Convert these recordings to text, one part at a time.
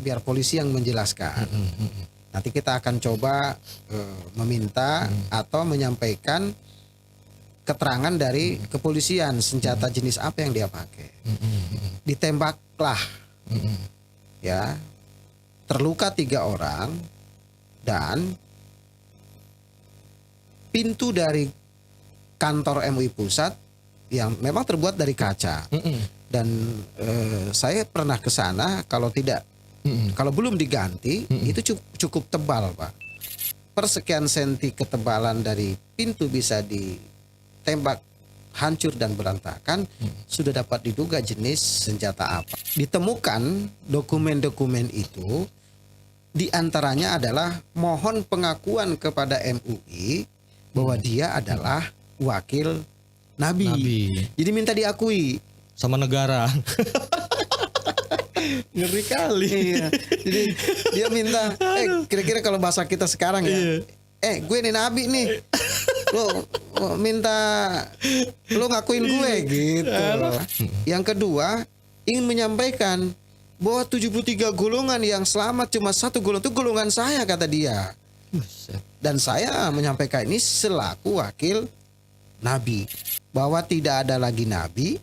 Biar polisi yang menjelaskan. Nanti kita akan coba meminta atau menyampaikan keterangan dari kepolisian senjata jenis apa yang dia pakai. Ditembaklah, ya, terluka 3 orang dan pintu dari kantor MUI Pusat yang memang terbuat dari kaca. Dan saya pernah ke sana, kalau belum diganti itu cukup tebal, Pak. Per sekian senti ketebalan dari pintu bisa ditembak hancur dan berantakan, sudah dapat diduga jenis senjata apa. Ditemukan dokumen-dokumen itu, diantaranya adalah mohon pengakuan kepada MUI bahwa dia adalah wakil Nabi. Jadi minta diakui sama negara. Ngeri kali. Iya. Jadi dia minta, kira-kira kalau bahasa kita sekarang ya, gue nih Nabi nih, lo ngakuin gue gitu. Yang kedua, ingin menyampaikan bahwa 73 golongan yang selamat cuma 1 golongan itu golongan saya, kata dia. Dan saya menyampaikan ini selaku wakil Nabi, bahwa tidak ada lagi Nabi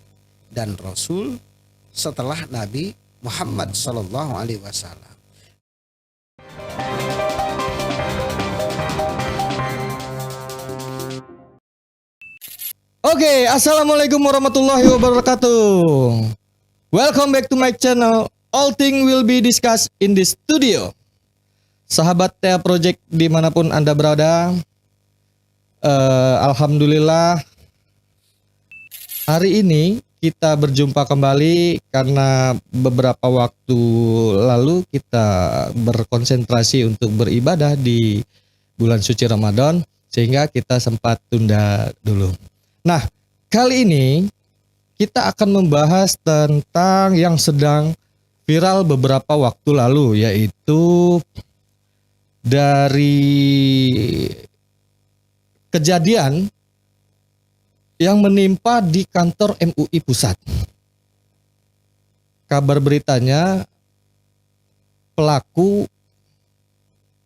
dan Rasul setelah Nabi Muhammad Sallallahu Alaihi Wasallam. Oke, assalamualaikum warahmatullahi wabarakatuh. Welcome back to my channel. All things will be discussed in this studio. Sahabat Tea Project dimanapun Anda berada, alhamdulillah hari ini kita berjumpa kembali karena beberapa waktu lalu kita berkonsentrasi untuk beribadah di bulan suci Ramadan, sehingga kita sempat tunda dulu. Nah, kali ini kita akan membahas tentang yang sedang viral beberapa waktu lalu, yaitu dari kejadian yang menimpa di kantor MUI Pusat. Kabar beritanya, pelaku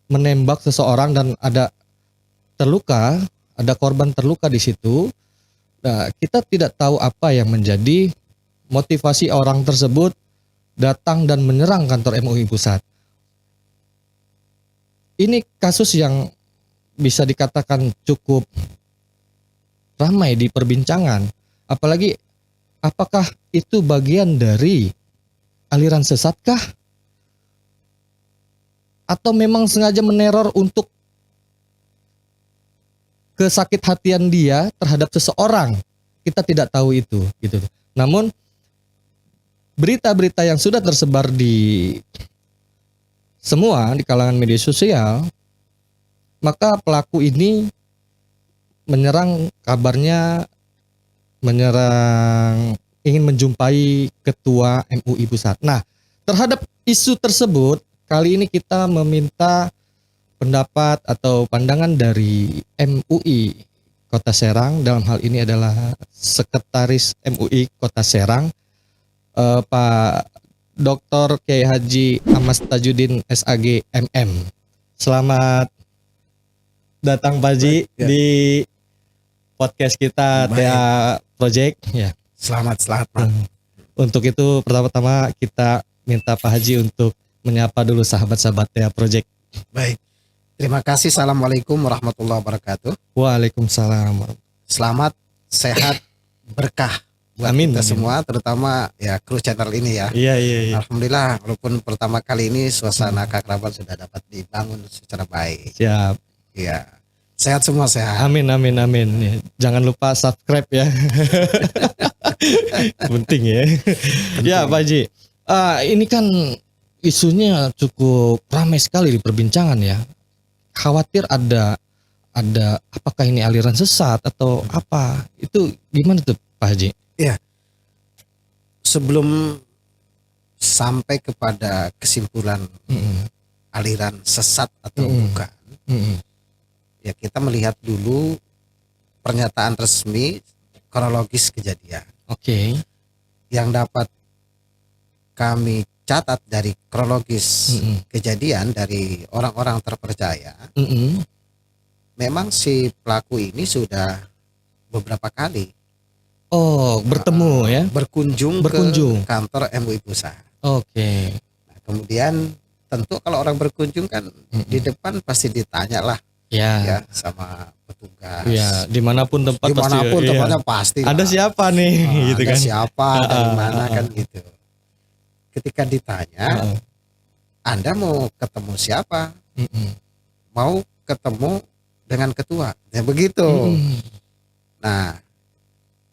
menembak seseorang dan ada korban terluka di situ. Nah, kita tidak tahu apa yang menjadi motivasi orang tersebut datang dan menyerang kantor MUI Pusat. Ini kasus yang bisa dikatakan cukup ramai di perbincangan. Apalagi, apakah itu bagian dari aliran sesatkah? Atau memang sengaja meneror untuk kesakit hatian dia terhadap seseorang? Kita tidak tahu itu, gitu. Namun berita-berita yang sudah tersebar di semua di kalangan media sosial, maka pelaku ini ingin menjumpai ketua MUI Pusat. Nah, terhadap isu tersebut, kali ini kita meminta pendapat atau pandangan dari MUI Kota Serang. Dalam hal ini adalah Sekretaris MUI Kota Serang, Pak Dr. Kiai Haji Ahmad Tajuddin SAG MM. Selamat datang Pak Haji di podcast kita Tea Project. Ya. Selamat Pak. Untuk itu pertama-tama kita minta Pak Haji untuk menyapa dulu sahabat-sahabat Tea Project. Baik. Terima kasih. Assalamualaikum warahmatullahi wabarakatuh. Waalaikumsalam. Selamat, sehat, berkah buat kita semua, terutama ya kru channel ini ya. Iya. Alhamdulillah, walaupun pertama kali ini suasana keakraban sudah dapat dibangun secara baik. Siap. Iya. Sehat semua, sehat. Amin. Ya, jangan lupa subscribe ya. Penting ya. Ya Pak Haji. Ini kan isunya cukup ramai sekali di perbincangan ya. Khawatir ada apakah ini aliran sesat atau apa? Itu gimana tuh Pak Haji? Iya. Sebelum sampai kepada kesimpulan aliran sesat atau bukan, ya kita melihat dulu pernyataan resmi kronologis kejadian. Oke. Yang dapat kami catat dari kronologis Mm-mm. kejadian dari orang-orang terpercaya, Mm-mm. memang si pelaku ini sudah beberapa kali Bertemu ya. berkunjung Berkunjung. ke kantor MUI Pusat. Oke. Nah, kemudian tentu kalau orang berkunjung kan di Mm-mm. depan pasti ditanya lah Ya. ya sama petugas. Ya, dimanapun tempat Dimanapun pasti. tempatnya Iya. pasti Ada lah. siapa nih gitu Ada kan. siapa, dari mana kan Ah. gitu. Ketika ditanya, Ah. Anda mau ketemu siapa? Mm-mm. Mau ketemu dengan ketua. Ya begitu. Mm-mm. Nah,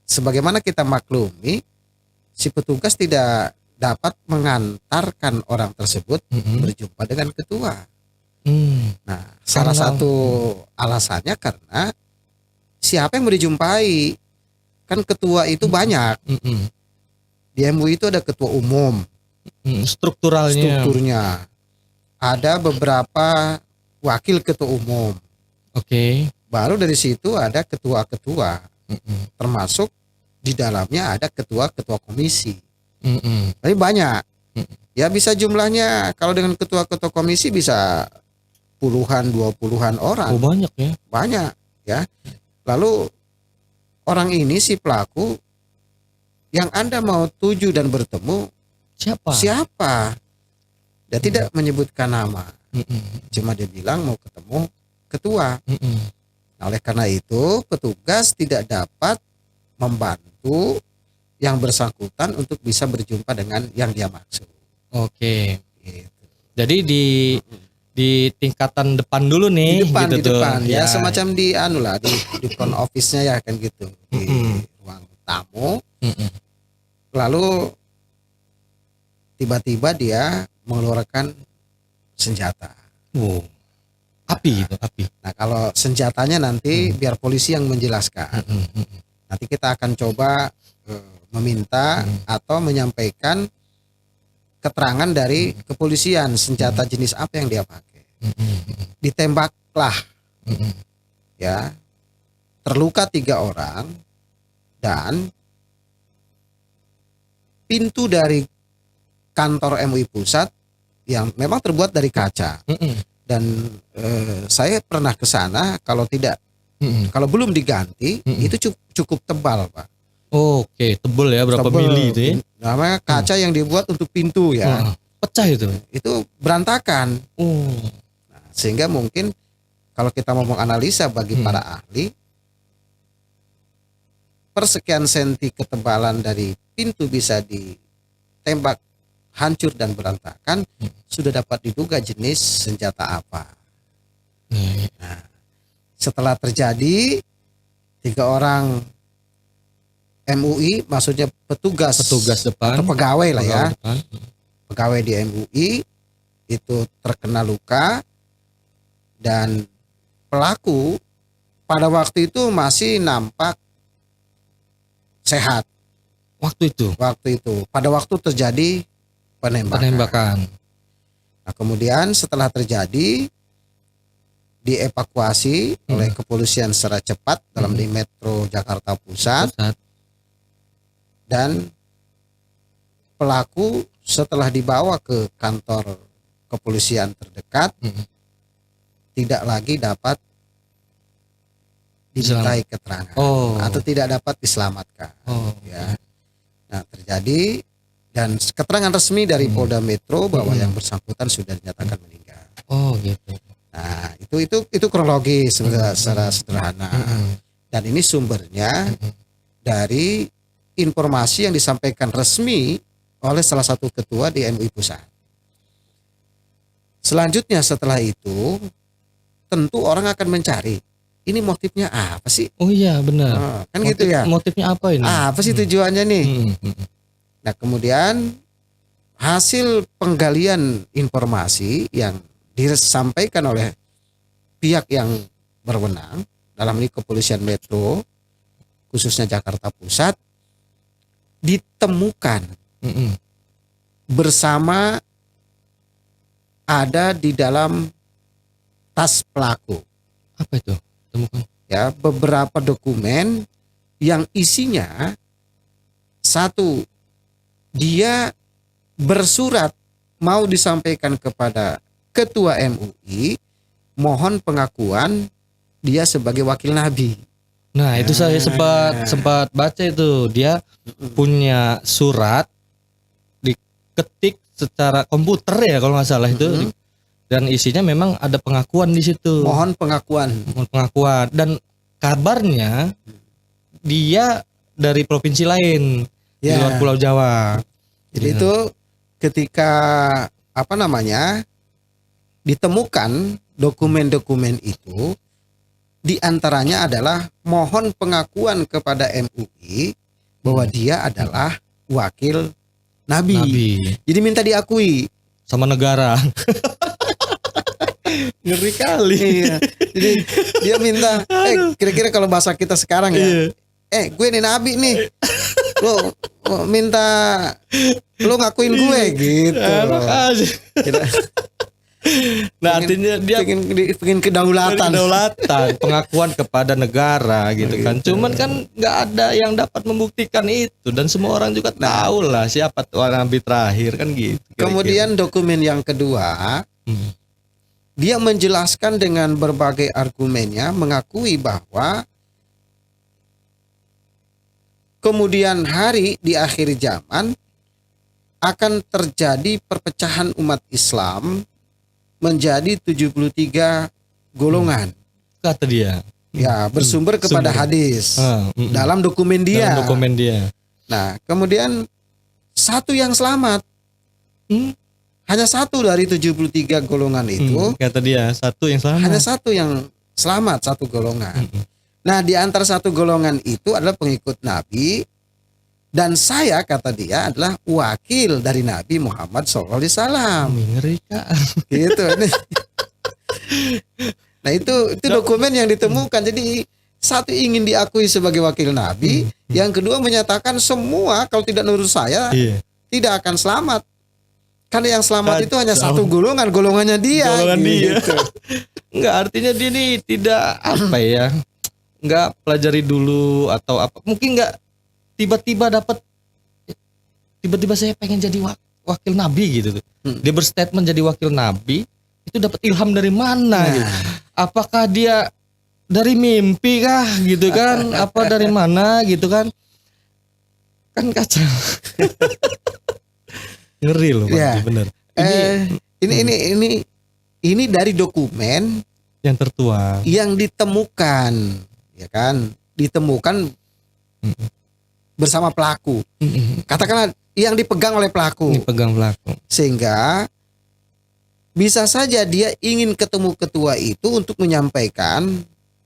sebagaimana kita maklumi, si petugas tidak dapat mengantarkan orang tersebut Mm-mm. berjumpa dengan ketua. Mm. Nah, salah Karena- satu alasannya karena siapa yang mau dijumpai? Kan ketua itu banyak. Mm-mm. Di MUI itu ada ketua umum, Strukturalnya. strukturnya. Ada beberapa wakil ketua umum. Oke. Baru dari situ ada ketua-ketua, Mm-mm. termasuk di dalamnya ada ketua-ketua komisi. Mm-mm. Tapi banyak. Mm. Ya bisa jumlahnya kalau dengan ketua-ketua komisi bisa puluhan, 20-an orang. Oh, banyak ya. Banyak ya. Lalu orang ini si pelaku yang Anda mau tuju dan bertemu Siapa? siapa? Dia tidak menyebutkan nama. Mm-mm. Cuma dia bilang mau ketemu ketua. Mm-mm. Nah, oleh karena itu petugas tidak dapat membantu yang bersangkutan untuk bisa berjumpa dengan yang dia maksud. Oke. Gitu. Jadi di tingkatan depan dulu nih. Di depan, gitu di tuh. depan ya, semacam di anu lah, di front office-nya ya kan gitu, di Mm-mm. ruang tamu. Mm-mm. Lalu tiba-tiba dia mengeluarkan senjata. Wow. Api itu, api. Nah, kalau senjatanya nanti biar polisi yang menjelaskan. Mm-mm. Mm-mm. Nanti kita akan coba meminta atau menyampaikan keterangan dari kepolisian senjata jenis apa yang dia pakai. Mm-mm. Ditembaklah Mm-mm. ya, terluka 3 orang dan pintu dari kantor MUI Pusat yang memang terbuat dari kaca Mm-mm. dan saya pernah ke sana, kalau Mm-mm. belum diganti itu cukup tebal, Pak. Oke, tebel ya, berapa Tebal. mili itu ya? Namanya kaca yang dibuat untuk pintu ya. Heeh. Pecah itu. Itu berantakan. Oh. Nah, sehingga mungkin kalau kita mau menganalisa bagi para ahli, persekian senti ketebalan dari pintu bisa ditembak hancur dan berantakan, sudah dapat diduga jenis senjata apa. Nah, Setelah terjadi, 3 orang MUI, maksudnya petugas depan atau pegawai lah ya, depan. pegawai di MUI itu terkena luka, dan pelaku pada waktu itu masih nampak sehat. Waktu itu Pada waktu terjadi penembakan. Nah, kemudian setelah terjadi, dievakuasi oleh kepolisian secara cepat dalam di Metro Jakarta Pusat. Dan pelaku setelah dibawa ke kantor kepolisian terdekat, tidak lagi dapat dimintai keterangan atau tidak dapat diselamatkan. Ya. Nah, terjadi dan keterangan resmi dari Polda Metro bahwa yang bersangkutan sudah dinyatakan meninggal. Oh gitu. Nah, itu kronologis secara sederhana. Dan ini sumbernya dari informasi yang disampaikan resmi oleh salah satu ketua di MUI Pusat. Selanjutnya setelah itu, tentu orang akan mencari, ini motifnya apa sih? Oh iya benar. Kan gitu ya. Motifnya apa ini? Apa sih tujuannya nih? Nah, kemudian hasil penggalian informasi yang disampaikan oleh pihak yang berwenang, dalam ini kepolisian Metro, khususnya Jakarta Pusat, ditemukan bersama ada di dalam tas pelaku. Apa itu? Temukan. Ya, beberapa dokumen yang isinya, satu, dia bersurat mau disampaikan kepada ketua MUI, mohon pengakuan dia sebagai wakil Nabi. Nah, itu saya sempat baca itu. Dia punya surat diketik secara komputer ya kalau nggak salah itu. Dan isinya memang ada pengakuan di situ. Mohon pengakuan. Dan kabarnya dia dari provinsi lain di luar Pulau Jawa. Jadi itu ketika ditemukan dokumen-dokumen itu, diantaranya adalah mohon pengakuan kepada MUI bahwa dia adalah wakil Nabi. Jadi minta diakui sama negara. Ngeri kali. Iya. Jadi dia minta, kira-kira kalau bahasa kita sekarang ya, gue nih Nabi nih, lo minta lo ngakuin gue gitu. Nah, artinya dia pengen kedaulatan, pengakuan kepada negara gitu kan. Cuman kan nggak ada yang dapat membuktikan itu, dan semua orang juga tahu lah siapa Tuhan Nabi terakhir kan gitu. Kemudian dokumen yang kedua, dia menjelaskan dengan berbagai argumennya, mengakui bahwa kemudian hari di akhir zaman akan terjadi perpecahan umat Islam menjadi 73 golongan. Kata dia. Ya, bersumber kepada hadis. Dalam dokumen dia. Nah, kemudian satu yang selamat. Hanya satu dari 73 golongan itu. Kata dia, satu yang selamat. Hanya satu yang selamat, satu golongan. Nah, di antara satu golongan itu adalah pengikut Nabi, dan saya, kata dia, adalah wakil dari Nabi Muhammad SAW. Ngeri Kak. Gitu. Nah, itu dokumen yang ditemukan. Jadi satu ingin diakui sebagai wakil Nabi, yang kedua menyatakan semua kalau tidak menurut saya tidak akan selamat. Karena yang selamat itu hanya satu golongan, golongannya dia. Gitu. Enggak, artinya dia ini tidak enggak pelajari dulu atau apa. Mungkin enggak tiba-tiba saya pengen jadi wakil Nabi gitu tuh. Dia berstatement jadi wakil Nabi, itu dapat ilham dari mana gitu. Apakah dia dari mimpi kah gitu kan? Apa dari mana gitu kan? Kan kacau. Ngeri loh, bener. Ini dari dokumen yang tertuang, yang ditemukan, ya kan? Ditemukan bersama pelaku. Katakanlah yang dipegang oleh pelaku. Sehingga bisa saja dia ingin ketemu ketua itu untuk menyampaikan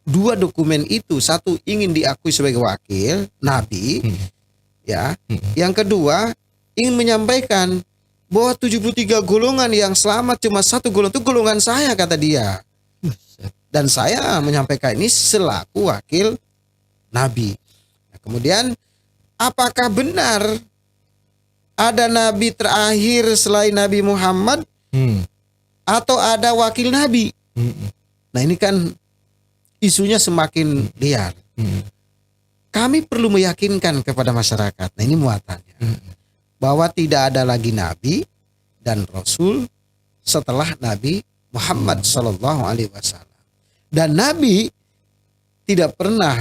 dua dokumen itu. Satu ingin diakui sebagai wakil Nabi, ya. Yang kedua ingin menyampaikan bahwa 73 golongan yang selamat cuma satu golongan, itu golongan saya, kata dia. Dan saya menyampaikan ini selaku wakil Nabi. Nah, kemudian apakah benar ada Nabi terakhir selain Nabi Muhammad atau ada wakil Nabi? Nah, ini kan isunya semakin liar. Kami perlu meyakinkan kepada masyarakat. Nah, ini muatannya. Bahwa tidak ada lagi Nabi dan Rasul setelah Nabi Muhammad SAW. Dan Nabi tidak pernah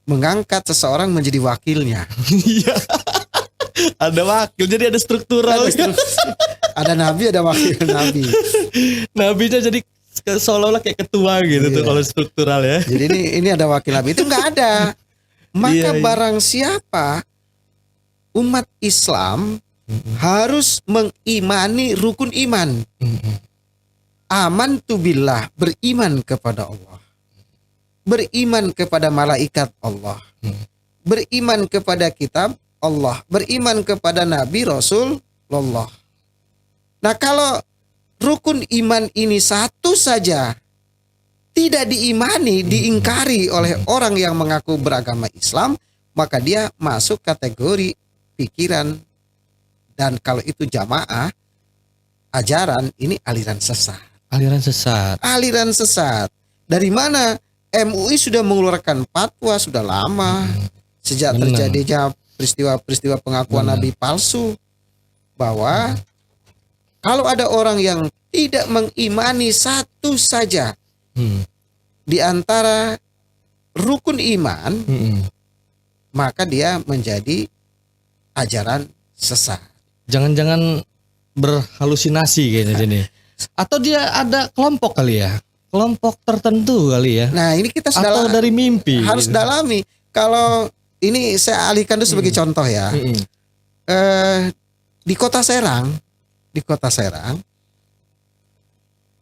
mengangkat seseorang menjadi wakilnya. Ada wakil, jadi ada struktural. Ada Nabi, ada wakil Nabi. Nabinya jadi seolah-olah kayak ketua gitu tuh kalau struktural ya. Jadi ini ada wakil Nabi, itu nggak ada. Maka barang siapa umat Islam harus mengimani rukun iman. Amantu billah, beriman kepada Allah. Beriman kepada malaikat Allah. Beriman kepada kitab Allah. Beriman kepada Nabi Rasulullah. Nah, kalau rukun iman ini satu saja tidak diimani, diingkari oleh orang yang mengaku beragama Islam, maka dia masuk kategori pikiran, dan kalau itu jamaah ajaran, ini aliran sesat. Aliran sesat. Dari mana? MUI sudah mengeluarkan fatwa sudah lama, sejak terjadinya peristiwa pengakuan Nabi palsu, bahwa Kalau ada orang yang tidak mengimani satu saja di antara rukun iman, maka dia menjadi ajaran sesat. Jangan-jangan berhalusinasi kayaknya sini. Atau dia ada kelompok kali ya? Kelompok tertentu kali ya? Nah, ini kita Atau dari mimpi. harus gitu. dalami. Kalau ini saya alihkan dulu sebagai contoh ya. Di Kota Serang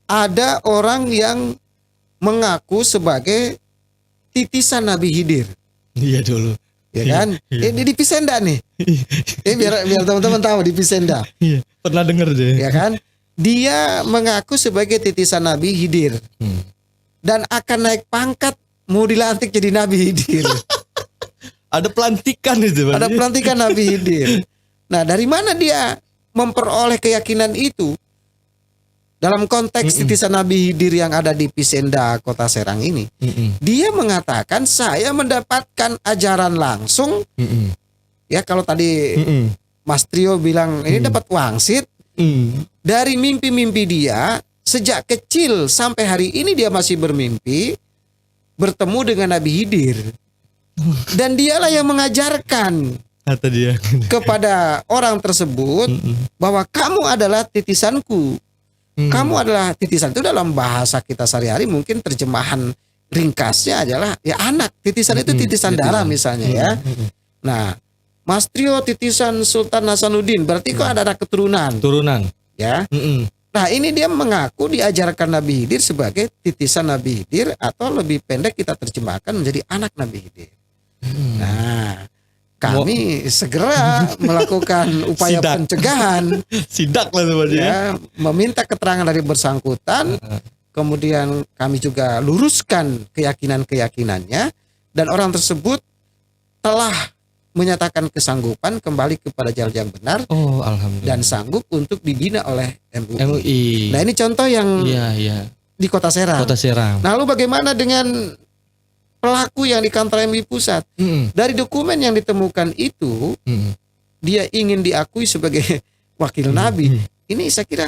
ada orang yang mengaku sebagai titisan Nabi Khidir, Iya dulu. ya kan? Iya. Ini di Pisenda nih. Biar teman-teman tahu di Pisenda, Iya. Pernah denger deh. ya kan? Dia mengaku sebagai titisan Nabi Khidir dan akan naik pangkat, mau dilantik jadi Nabi Khidir. Ada pelantikan itu. Ada pelantikan Nabi Khidir. Nah, dari mana dia memperoleh keyakinan itu? Dalam konteks titisan Nabi Khidir yang ada di Pisenda, Kota Serang ini, dia mengatakan saya mendapatkan ajaran langsung. Ya, kalau tadi Mas Trio bilang ini dapat wangsit dari mimpi-mimpi dia sejak kecil sampai hari ini dia masih bermimpi bertemu dengan Nabi Khidir. Dan dialah yang mengajarkan Kata dia. kepada orang tersebut bahwa kamu adalah titisanku. Kamu adalah titisan. Itu dalam bahasa kita sehari-hari mungkin terjemahan ringkasnya adalah ya anak. Titisan itu titisan darah misalnya ya. Nah, Mas Trio titisan Sultan Hasanuddin, berarti kok ada anak keturunan Turunan. ya. Nah, ini dia mengaku diajarkan Nabi Khidir sebagai titisan Nabi Khidir, atau lebih pendek kita terjemahkan menjadi anak Nabi Khidir. Nah, kami segera melakukan upaya Sidak. pencegahan, Sidak lah sebenarnya. ya, meminta keterangan dari bersangkutan, kemudian kami juga luruskan keyakinan-keyakinannya, dan orang tersebut telah menyatakan kesanggupan kembali kepada jalan yang benar Oh, alhamdulillah. dan sanggup untuk dibina oleh MUI. MUI. Nah, ini contoh yang Iya. di Kota Serang. Kota Serang. Nah, lalu bagaimana dengan pelaku yang di kantor MUI pusat? Dari dokumen yang ditemukan itu, dia ingin diakui sebagai wakil Nabi. Ini saya kira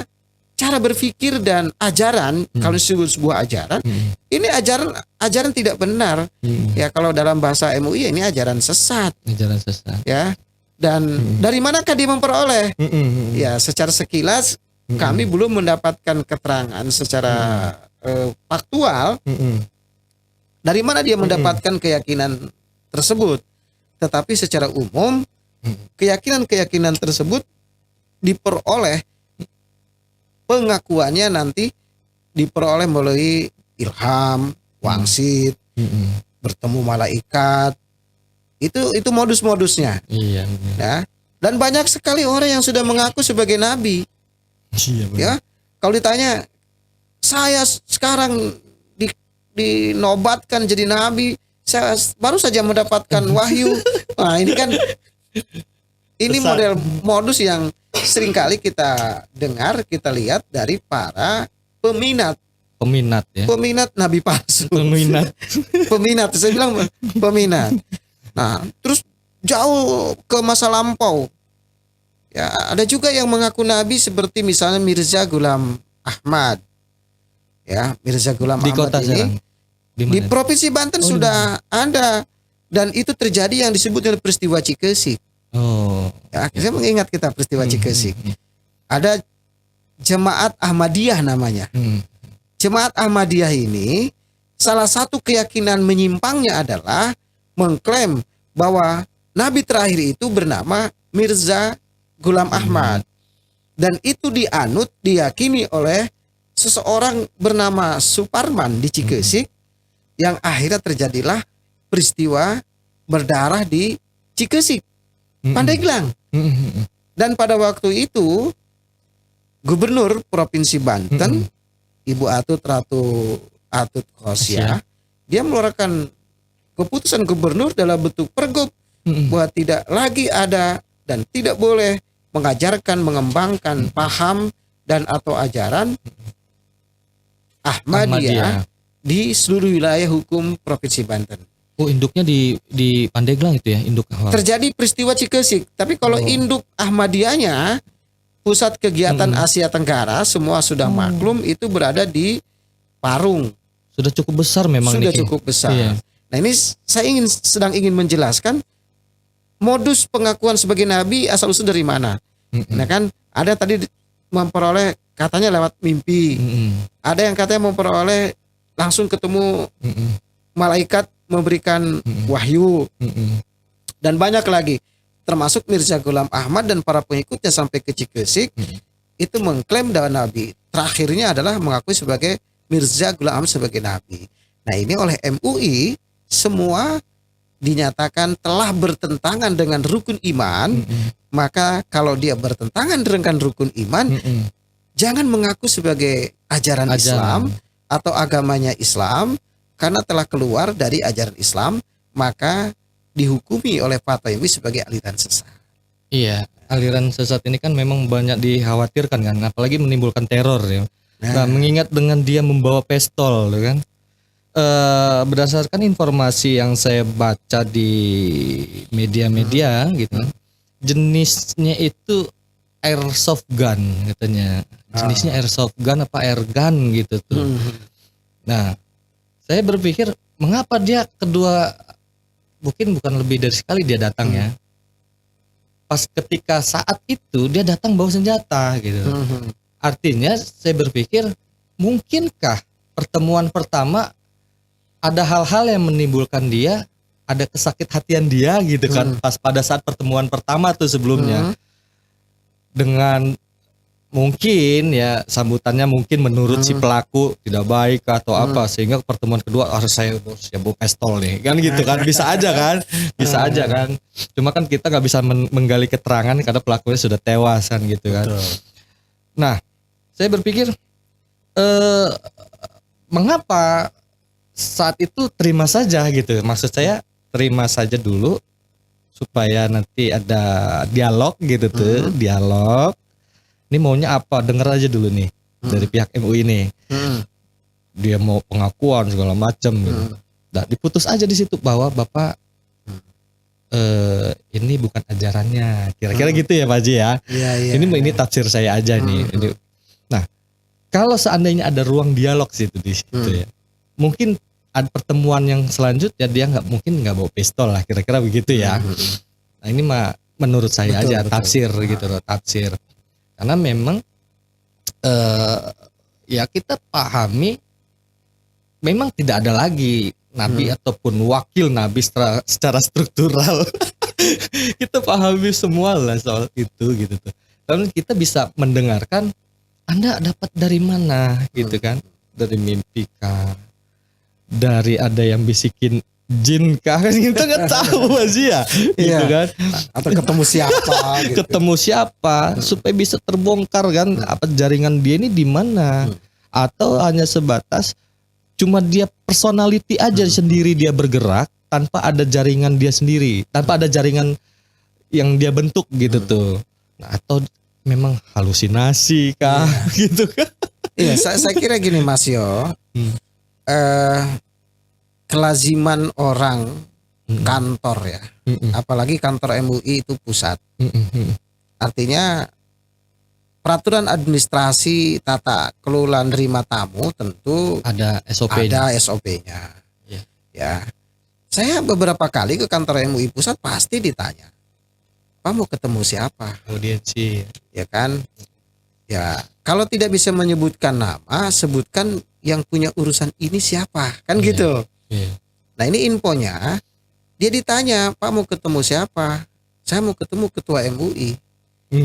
cara berpikir dan ajaran, kalau disebut sebuah ajaran, ini ajaran tidak benar. Ya, kalau dalam bahasa MUI ini ajaran sesat, Jalan sesat. ya. Dan dari manakah dia memperoleh? Ya, secara sekilas kami belum mendapatkan keterangan secara faktual dari mana dia mendapatkan keyakinan tersebut. Tetapi secara umum keyakinan-keyakinan tersebut diperoleh, pengakuannya nanti diperoleh melalui ilham, wangsit, bertemu malaikat. Itu modus-modusnya. Iya. Ya. Dan banyak sekali orang yang sudah mengaku sebagai nabi. Iya. Ya, kalau ditanya, saya sekarang dinobatkan jadi nabi, saya baru saja mendapatkan wahyu. Nah, ini kan ini Besar. model modus yang seringkali kita dengar, kita lihat dari para peminat Ya. nabi palsu. Peminat. Saya bilang peminat. Nah, terus jauh ke masa lampau. Ya, ada juga yang mengaku nabi seperti misalnya Mirza Ghulam Ahmad. Ya, Mirza Ghulam Di Ahmad Kota ini Serang. di Provinsi Banten sudah ada, dan itu terjadi yang disebut dengan peristiwa Cikesik. Oh. Ya, saya mengingat kita peristiwa Cikesik. Ada Jemaat Ahmadiyah namanya. Jemaat Ahmadiyah ini salah satu keyakinan menyimpangnya adalah mengklaim bahwa nabi terakhir itu bernama Mirza Ghulam Ahmad, dan itu dianut, diyakini oleh seseorang bernama Suparman di Cikesik, yang akhirnya terjadilah peristiwa berdarah di Cikesik, Pandeglang. Dan pada waktu itu Gubernur Provinsi Banten, Ibu Atut Ratu Atut Khosyah, dia mengeluarkan keputusan gubernur dalam bentuk pergub bahwa tidak lagi ada dan tidak boleh mengajarkan, mengembangkan paham dan atau ajaran Ahmadiyah di seluruh wilayah hukum Provinsi Banten. Oh, induknya di Pandeglang itu ya, induk awal. Terjadi peristiwa Cikesik, tapi kalau induk Ahmadiyahnya pusat kegiatan Asia Tenggara semua sudah maklum itu berada di Parung. Sudah cukup besar memang Sudah nih. cukup besar. Iya. Nah ini saya sedang ingin menjelaskan modus pengakuan sebagai nabi asal usul dari mana. Nah kan ada tadi memperoleh katanya lewat mimpi. Ada yang katanya memperoleh langsung ketemu malaikat memberikan wahyu. Dan banyak lagi. Termasuk Mirza Ghulam Ahmad dan para pengikutnya sampai ke Cikesik itu mengklaim bahwa nabi. Terakhirnya adalah mengakui sebagai Mirza Ghulam Ahmad sebagai nabi. Nah ini oleh MUI semua dinyatakan telah bertentangan dengan rukun iman. Maka kalau dia bertentangan dengan rukun iman, jangan mengaku sebagai ajaran Islam atau agamanya Islam, karena telah keluar dari ajaran Islam, maka dihukumi oleh fatwa MUI sebagai aliran sesat. Iya, aliran sesat ini kan memang banyak dikhawatirkan kan, apalagi menimbulkan teror ya. Nah, mengingat dengan dia membawa pistol, kan? Berdasarkan informasi yang saya baca di media-media gitu, jenisnya itu airsoft gun katanya. Jenisnya airsoft gun apa air gun gitu tuh. Nah, saya berpikir mengapa dia bukan lebih dari sekali dia datang ya. Pas ketika saat itu dia datang bawa senjata gitu. Artinya saya berpikir mungkinkah pertemuan pertama ada hal-hal yang menimbulkan dia ada kesakit hatian dia gitu kan pas pada saat pertemuan pertama tuh sebelumnya. Dengan mungkin ya sambutannya mungkin menurut si pelaku tidak baik atau apa sehingga pertemuan kedua harus saya bawa pistol nih kan gitu kan bisa aja kan cuma kan kita nggak bisa menggali keterangan karena pelakunya sudah tewas kan gitu kan. Nah saya berpikir mengapa saat itu terima saja gitu, maksud saya terima saja dulu supaya nanti ada dialog gitu tuh dialog. Ini maunya apa? Dengar aja dulu nih dari pihak MUI ini. Dia mau pengakuan segala macam gitu. Nah, diputus aja di situ bahwa Bapak ini bukan ajarannya. Kira-kira gitu ya Pak Haji ya. Ini tafsir saya aja nih. Nah, kalau seandainya ada ruang dialog situ di situ ya. Mungkin ada pertemuan yang selanjutnya dia mungkin nggak bawa pistol lah kira-kira begitu ya. Nah, ini mah menurut saya aja tafsir gitu loh, tafsir. Karena memang ya kita pahami memang tidak ada lagi nabi ataupun wakil nabi secara struktural. Kita pahami semua lah soal itu gitu tuh. Dan kita bisa mendengarkan Anda dapat dari mana gitu kan? Dari mimpi kah? Dari ada yang bisikin jin kah? Kan kita nggak tahu sih ya gitu kan, atau ketemu siapa gitu. Ketemu siapa supaya bisa terbongkar kan apa jaringan dia ini di mana, atau hanya sebatas cuma dia personality aja sendiri dia bergerak tanpa ada jaringan dia sendiri, tanpa ada jaringan yang dia bentuk gitu tuh. Nah, atau memang halusinasi kah gitu kan. Iya, saya kira gini Mas Yo. Kelaziman orang kantor ya, apalagi kantor MUI itu pusat. Artinya peraturan administrasi tata kelola nerima tamu tentu ada SOP-nya. Ada SOP-nya. Ya, saya beberapa kali ke kantor MUI pusat pasti ditanya, Pak mau ketemu siapa? Audiensi. Ya kan? Ya, kalau tidak bisa menyebutkan nama, sebutkan yang punya urusan ini siapa, kan gitu. Nah ini infonya, dia ditanya, Pak mau ketemu siapa? Saya mau ketemu ketua MUI.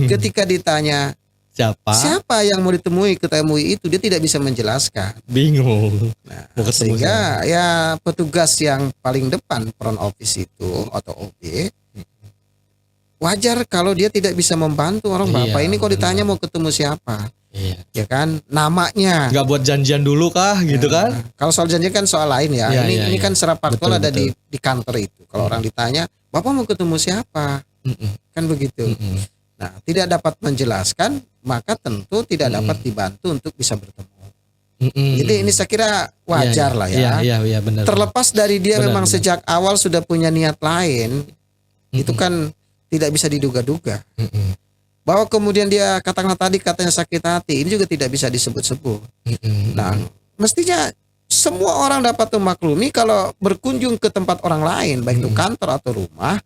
Ketika ditanya siapa yang mau ditemui ketua MUI itu, dia tidak bisa menjelaskan. Bingung. Nah, sehingga ya petugas yang paling depan front office itu atau OB wajar kalau dia tidak bisa membantu orang Bapak ini kok ditanya mau ketemu siapa. Ya kan namanya. Nggak buat janjian dulu kah gitu kan? Kalau soal janjian kan soal lain ya. Ini kan secara faktual ada di kantor itu. Kalau orang ditanya, Bapak mau ketemu siapa? Kan begitu. Nah, tidak dapat menjelaskan, maka tentu tidak dapat dibantu untuk bisa bertemu. Jadi ini saya kira wajar lah ya. Iya, benar. Terlepas dari dia memang sejak awal sudah punya niat lain, itu kan tidak bisa diduga-duga. Bahwa kemudian dia katakanlah tadi katanya sakit hati, ini juga tidak bisa disebut-sebut. Nah, mestinya semua orang dapat memaklumi kalau berkunjung ke tempat orang lain, baik itu kantor atau rumah.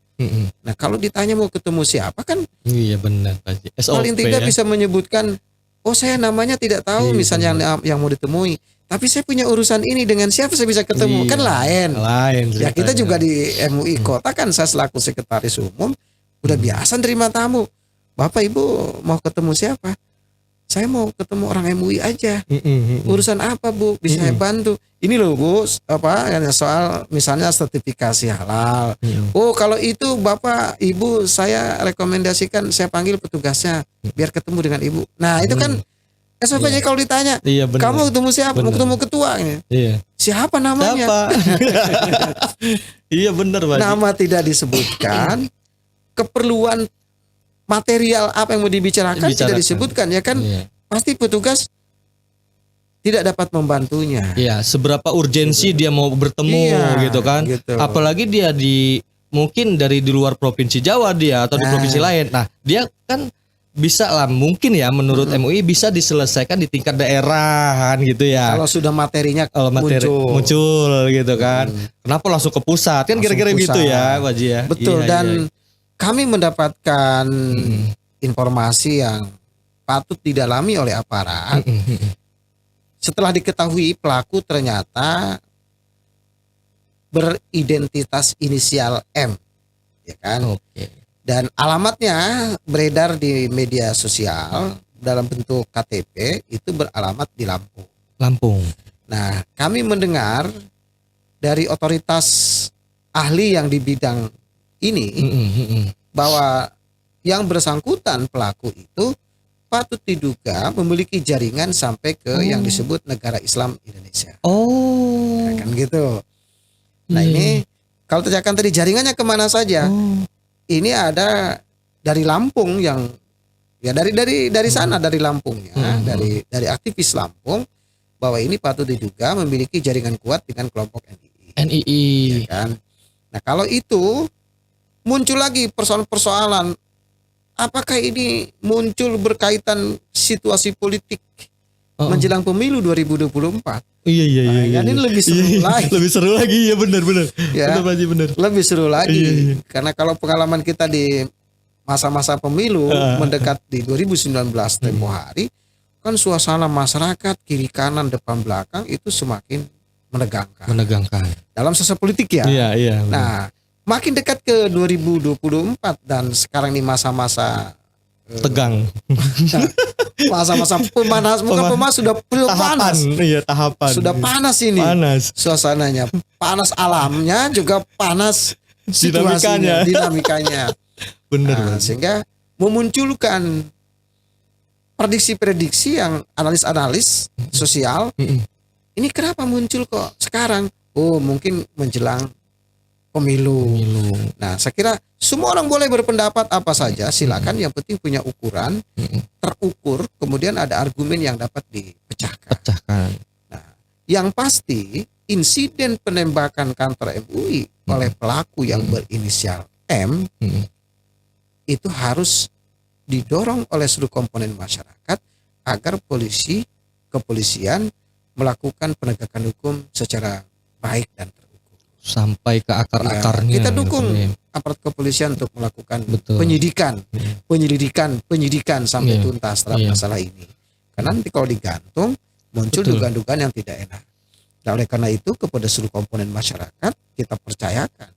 Nah, kalau ditanya mau ketemu siapa kan, Iya benar Pak Haji. SOP paling tidak ya. bisa menyebutkan, oh saya namanya tidak tahu Iya, misalnya yang mau ditemui, tapi saya punya urusan ini dengan siapa saya bisa ketemu, Iya. kan lain. Lain Ya kita ceritanya. juga di MUI Kota kan saya selaku sekretaris umum udah biasa nerima tamu. Bapak Ibu mau ketemu siapa? Saya mau ketemu orang MUI aja. Urusan apa Bu? Bisa saya bantu? Ini loh Bu, apa soal misalnya sertifikasi halal. Oh kalau itu Bapak Ibu saya rekomendasikan saya panggil petugasnya biar ketemu dengan Ibu. Nah itu kan SOP-nya kalau ditanya, Iya benar. kamu ketemu siapa? Mau Benar. ketemu ketua? Iya. Siapa namanya? Siapa? Iya benar Pak Haji. Nama tidak disebutkan, keperluan material apa yang mau dibicarakan tidak disebutkan ya kan, Iya. pasti petugas tidak dapat membantunya. Iya, seberapa urgensi dia mau bertemu Iya, gitu kan. gitu. Apalagi dia mungkin dari di luar provinsi Jawa dia atau di provinsi lain. Nah, dia kan bisa lah mungkin ya menurut MUI bisa diselesaikan di tingkat daerah kan gitu ya. Kalau sudah materinya Kalau materi muncul gitu kan. Kenapa langsung ke pusat? Kan Langsung kira-kira gitu pusat. ya, Pak Haji ya. betul Iya, dan iya. kami mendapatkan informasi yang patut didalami oleh aparat. Setelah diketahui pelaku ternyata beridentitas inisial M, ya kan? Oke. Dan alamatnya beredar di media sosial dalam bentuk KTP itu beralamat di Lampung. Lampung. Nah, kami mendengar dari otoritas ahli yang di bidang ini bahwa yang bersangkutan pelaku itu patut diduga memiliki jaringan sampai ke yang disebut negara Islam Indonesia. Oh. Nah, kan gitu. Nah Iya. ini kalau terjakan tadi jaringannya kemana saja? Ini ada dari Lampung yang ya dari sana dari Lampungnya, dari aktivis Lampung bahwa ini patut diduga memiliki jaringan kuat dengan kelompok NII. NII. Ya kan? Nah kalau itu muncul lagi persoalan-persoalan, apakah ini muncul berkaitan situasi politik menjelang pemilu 2024? Iya iya Nah, iya. kan ini lebih seru Iya, lagi. Lebih seru lagi ya benar. Ya. Benar Pak Haji benar. Lebih seru lagi Iya. karena kalau pengalaman kita di masa-masa pemilu mendekat di 2019 tempo hari kan suasana masyarakat kiri kanan depan belakang itu semakin menegangkan dalam sosial politik ya. Iya. Nah, makin dekat ke 2024 dan sekarang di masa-masa tegang. masa-masa pemanas, bukan pemanas sudah belum panas. Iya, tahapan. Sudah panas ini. Panas. Suasananya, panas alamnya juga panas situasinya, dinamikanya. Bener. Nah, sehingga memunculkan prediksi-prediksi yang analis-analis sosial. Ini kenapa muncul kok sekarang? Oh, mungkin menjelang pemilu. Nah, saya kira semua orang boleh berpendapat apa saja, silakan. Yang penting punya ukuran, terukur, kemudian ada argumen yang dapat dipecahkan. Nah, yang pasti insiden penembakan kantor MUI oleh pelaku yang berinisial M itu harus didorong oleh seluruh komponen masyarakat agar kepolisian melakukan penegakan hukum secara baik dan terukur. Sampai ke akar-akarnya. Ya, kita dukung aparat kepolisian untuk melakukan penyelidikan sampai tuntas terhadap masalah ini. Karena nanti kalau digantung muncul dugaan-dugaan yang tidak enak. Nah, oleh karena itu kepada seluruh komponen masyarakat kita percayakan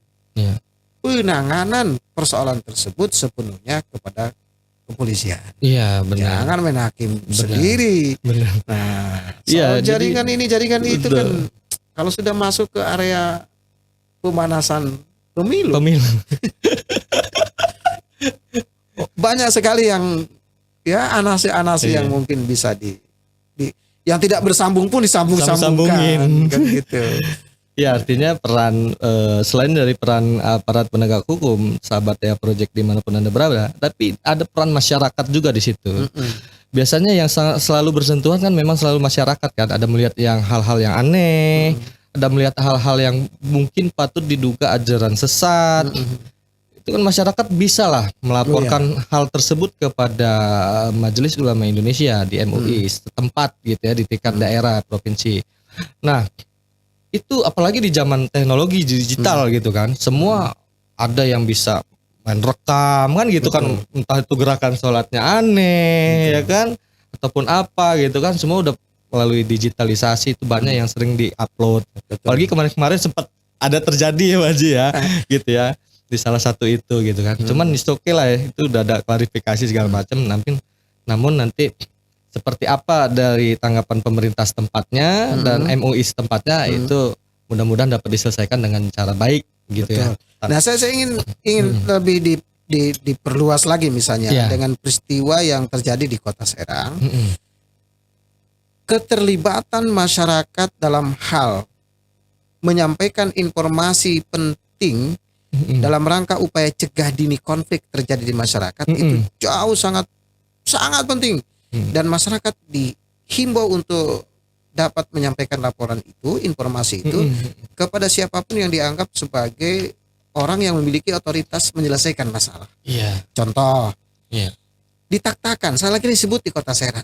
penanganan persoalan tersebut sepenuhnya kepada kepolisian. Iya benar. Jangan main hakim sendiri. Benar. Nah, Iya, jaringan ini jaringan itu kan kalau sudah masuk ke area pemanasan pemilu. Banyak sekali yang ya anasi-anasi yang mungkin bisa yang tidak bersambung pun disambung-sambungkan kan gitu. Ya artinya peran selain dari peran aparat penegak hukum, sahabat ya project dimanapun Anda berada, tapi ada peran masyarakat juga di situ. Biasanya yang selalu bersentuhan kan memang selalu masyarakat kan, ada melihat yang hal-hal yang aneh, ada melihat hal-hal yang mungkin patut diduga ajaran sesat. itu kan masyarakat bisa lah melaporkan hal tersebut kepada Majelis Ulama Indonesia di MUI setempat gitu ya, di tingkat daerah provinsi. Nah, itu apalagi di zaman teknologi digital gitu kan, semua ada yang bisa main rekam kan gitu kan, entah itu gerakan sholatnya aneh ya kan, ataupun apa gitu kan, semua udah melalui digitalisasi, itu banyak yang sering diupload. Apalagi kemarin-kemarin sempat ada terjadi ya Pak Haji ya, gitu ya, di salah satu itu gitu kan. Cuman it's okay lah ya, itu udah ada klarifikasi segala macam. Namun nanti seperti apa dari tanggapan pemerintah setempatnya dan MUI setempatnya itu mudah-mudahan dapat diselesaikan dengan cara baik gitu. Betul. Ya. Nah, saya ingin lebih diperluas lagi misalnya dengan peristiwa yang terjadi di Kota Serang. Keterlibatan masyarakat dalam hal menyampaikan informasi penting dalam rangka upaya cegah dini konflik terjadi di masyarakat itu jauh sangat penting, dan masyarakat dihimbau untuk dapat menyampaikan laporan itu, informasi itu kepada siapapun yang dianggap sebagai orang yang memiliki otoritas menyelesaikan masalah. Contoh, di Tak-Takan, saya lagi disebut di Kota Serang.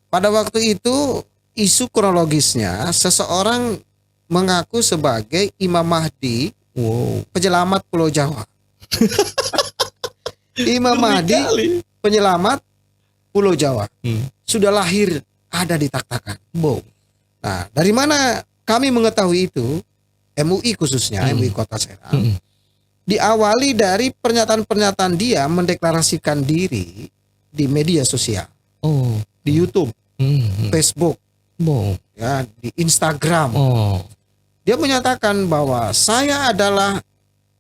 Pada waktu itu isu kronologisnya seseorang mengaku sebagai Imam Mahdi, penyelamat Pulau Jawa. Imam Mahdi, penyelamat Pulau Jawa, sudah lahir ada di Tak-Takan. Nah, dari mana kami mengetahui itu? MUI khususnya, MUI Kota Serang. Diawali dari pernyataan-pernyataan dia mendeklarasikan diri di media sosial. Di YouTube, Facebook, ya, di Instagram. Dia menyatakan bahwa saya adalah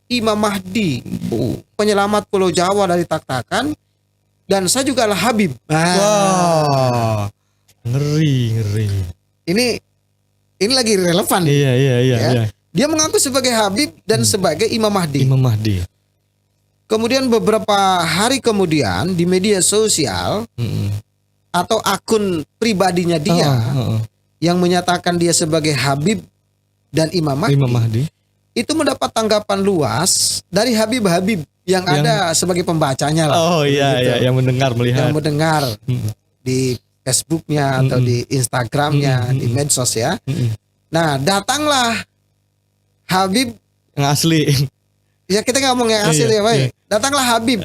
Imam Mahdi, penyelamat Pulau Jawa dari Tak-Takan, dan saya juga adalah Habib. Wah, ngeri. Ini lagi relevan. Iya. Dia mengaku sebagai Habib dan sebagai Imam Mahdi. Kemudian beberapa hari kemudian di media sosial atau akun pribadinya dia yang menyatakan dia sebagai Habib dan Imam Mahdi itu mendapat tanggapan luas dari Habib-Habib yang ada sebagai pembacanya lah. Yang mendengar, melihat. Yang mendengar di Facebooknya atau di Instagramnya, di medsos ya. Nah, datanglah Habib yang asli. Ya, kita ngomong yang asli ya, Pak. Datanglah Habib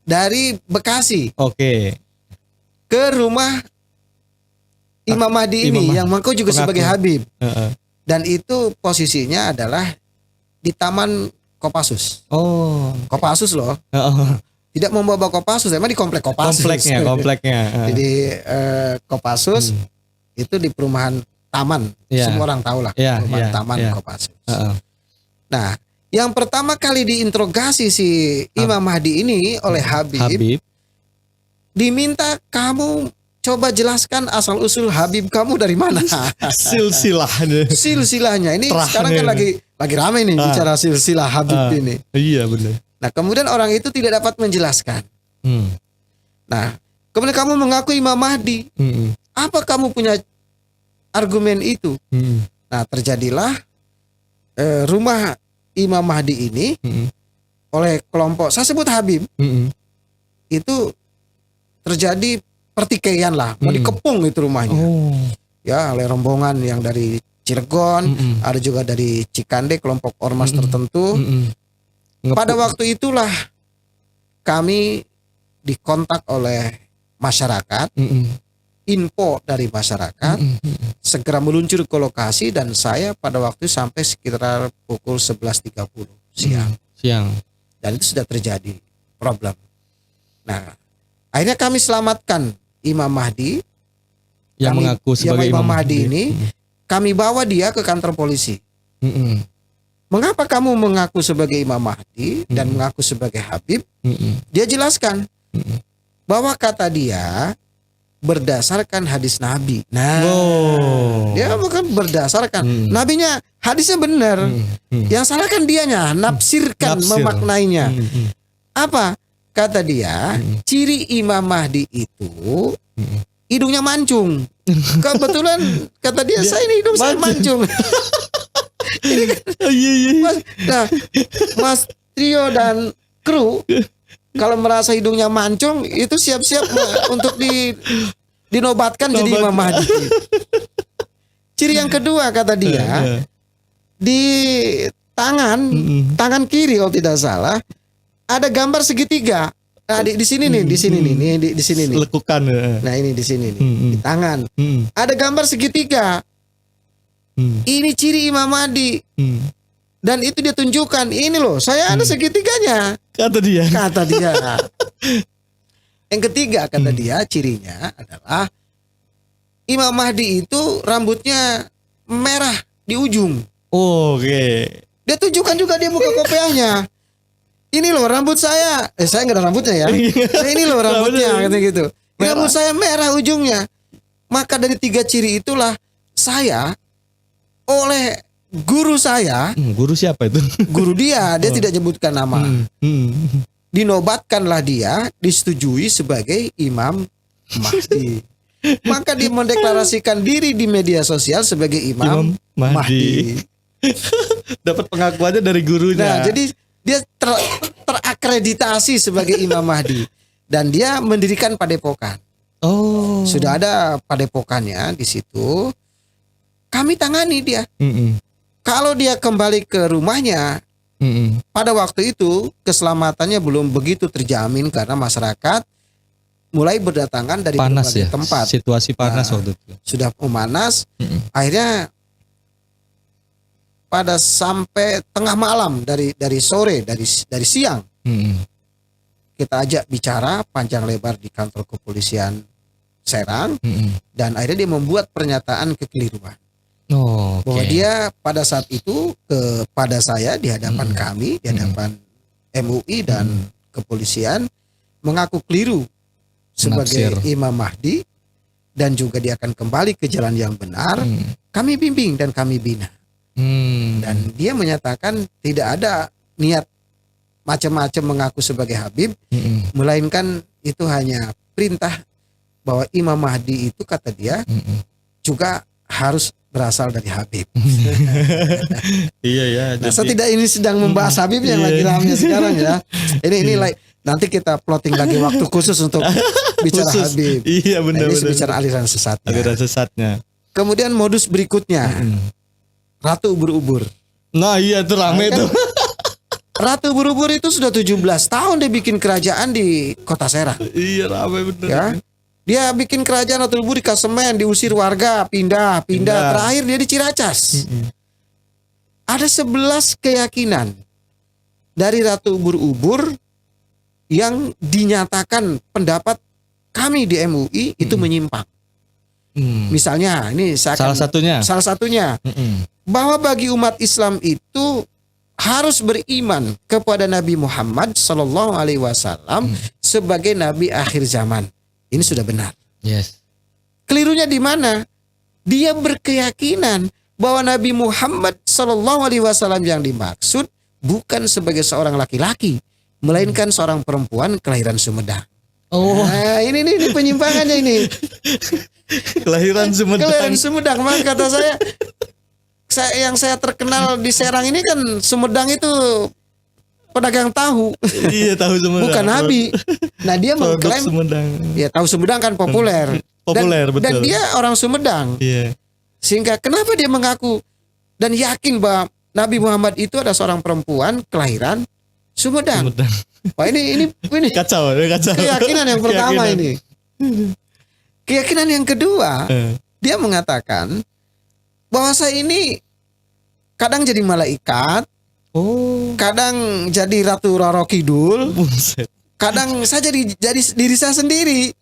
dari Bekasi. Ke rumah Imam Mahdi ini yang mengaku juga sebagai Habib. Dan itu posisinya adalah di Taman Kopassus. Kopassus loh. Tidak membawa Kopassus, emang di komplek Kopassus. Kompleknya. Jadi Kopassus itu di perumahan Taman. Semua orang tahu lah perumahan Taman Kopassus. Nah, yang pertama kali diinterogasi si Imam Mahdi ini oleh Habib, diminta kamu coba jelaskan asal usul Habib kamu dari mana. Silsilahnya ini sekarang kan lagi ramai nih bicara silsilah Habib ini. Iya benar. Nah, kemudian orang itu tidak dapat menjelaskan. Nah, kemudian kamu mengaku Imam Mahdi. Apa kamu punya argumen itu? Nah, terjadilah rumah Imam Mahdi ini oleh kelompok, saya sebut Habib, itu terjadi pertikaian lah, mau dikepung itu rumahnya. Ya, oleh rombongan yang dari Cilegon, ada juga dari Cikande, kelompok ormas tertentu. Pada waktu itulah kami dikontak oleh masyarakat, info dari masyarakat, segera meluncur ke lokasi, dan saya pada waktu sampai sekitar pukul 11.30 siang. Dan itu sudah terjadi problem. Nah, akhirnya kami selamatkan Imam Mahdi yang mengaku sebagai Imam Mahdi ini. Kami bawa dia ke kantor polisi. Mengapa kamu mengaku sebagai Imam Mahdi dan mengaku sebagai Habib? Dia jelaskan bahwa kata dia berdasarkan hadis Nabi. Nah, dia bukan berdasarkan Nabinya, hadisnya benar. Yang salah kan dianya, nafsirkan, memaknainya. Apa? Kata dia, ciri Imam Mahdi itu hidungnya mancung. Kebetulan kata dia, saya ini hidung saya mancung. Ini kan, Mas trio dan kru kalau merasa hidungnya mancung itu siap-siap untuk dinobatkan jadi Imam Mahdi. Ciri yang kedua kata dia, di tangan kiri kalau tidak salah ada gambar segitiga. Nah di sini nih, di sini nih. Lekukan. Nah ini di sini nih, di tangan. Ada gambar segitiga. Ini ciri Imam Mahdi. Dan itu dia tunjukkan, ini loh, saya ada segitiganya. Kata dia. Yang ketiga kata dia, cirinya adalah Imam Mahdi itu rambutnya merah di ujung. Oke. Dia tunjukkan juga, dia buka kopiahnya. Ini loh rambut saya. Saya nggak ada rambutnya ya. Nah, ini loh rambutnya, kata gitu. Rambut saya merah ujungnya. Maka dari 3 ciri itulah saya oleh guru saya. Guru siapa itu? Guru dia tidak nyebutkan nama. Dinobatkanlah dia, disetujui sebagai Imam Mahdi. Maka dia mendeklarasikan diri di media sosial sebagai Imam Mahdi. Dapat pengakuannya dari gurunya. Nah, jadi dia terakreditasi sebagai Imam Mahdi dan dia mendirikan padepokan. Oh. Sudah ada padepokannya di situ. Kami tangani dia. Kalau dia kembali ke rumahnya, pada waktu itu keselamatannya belum begitu terjamin karena masyarakat mulai berdatangan dari panas berbagai ya, tempat. Situasi panas waktu itu. Sudah memanas. Akhirnya pada sampai tengah malam dari sore, dari siang, kita ajak bicara panjang lebar di kantor kepolisian Serang, dan akhirnya dia membuat pernyataan kekeliruan. Bahwa dia pada saat itu kepada saya di hadapan kami, di hadapan MUI dan kepolisian mengaku keliru sebagai Imam Mahdi dan juga dia akan kembali ke jalan yang benar. Kami bimbing dan kami bina. Dan dia menyatakan tidak ada niat macam-macam mengaku sebagai Habib, melainkan itu hanya perintah bahwa Imam Mahdi itu kata dia juga harus berasal dari Habib. Iya ya. Nah, saya tidak ini sedang membahas Habib yang lagi ramai sekarang ya. Ini nanti kita plotting lagi waktu khusus untuk bicara Habib. Iya benar. Ini bicara aliran sesatnya. Aliran sesatnya. Kemudian modus berikutnya, Ratu Ubur-ubur. Nah iya itu rame tuh. Ratu Ubur-ubur itu sudah 17 tahun dia bikin kerajaan di Kota Serang. Iya rame bener. Ya. Dia bikin kerajaan Ratu Ubur di Kasemen, diusir warga, pindah. Terakhir dia di Ciracas. Ada 11 keyakinan dari Ratu Ubur-ubur yang dinyatakan pendapat kami di MUI itu menyimpang. Misalnya, ini salah satunya bahwa bagi umat Islam itu harus beriman kepada Nabi Muhammad SAW sebagai Nabi akhir zaman. Ini sudah benar. Yes. Kelirunya di mana? Dia berkeyakinan bahwa Nabi Muhammad SAW yang dimaksud bukan sebagai seorang laki-laki, melainkan seorang perempuan kelahiran Sumedang. Nah, ini penyimpangannya ini. Kelahiran Sumedang. Maka kata yang saya terkenal di Serang ini kan Sumedang itu pedagang tahu. Iya, tahu Sumedang. Bukan Nabi. Nah, dia mengklaim Sumedang. Ya, tahu Sumedang kan populer. Betul. Dan dia orang Sumedang. Iya. Sehingga kenapa dia mengaku dan yakin bahwa Nabi Muhammad itu adalah seorang perempuan kelahiran Sumedang. Wah, ini kacau. Keyakinan yang pertama ini. Keyakinan yang kedua, dia mengatakan bahwa saya ini kadang jadi malaikat, kadang jadi Ratu Roro Kidul, kadang saya jadi diri saya sendiri.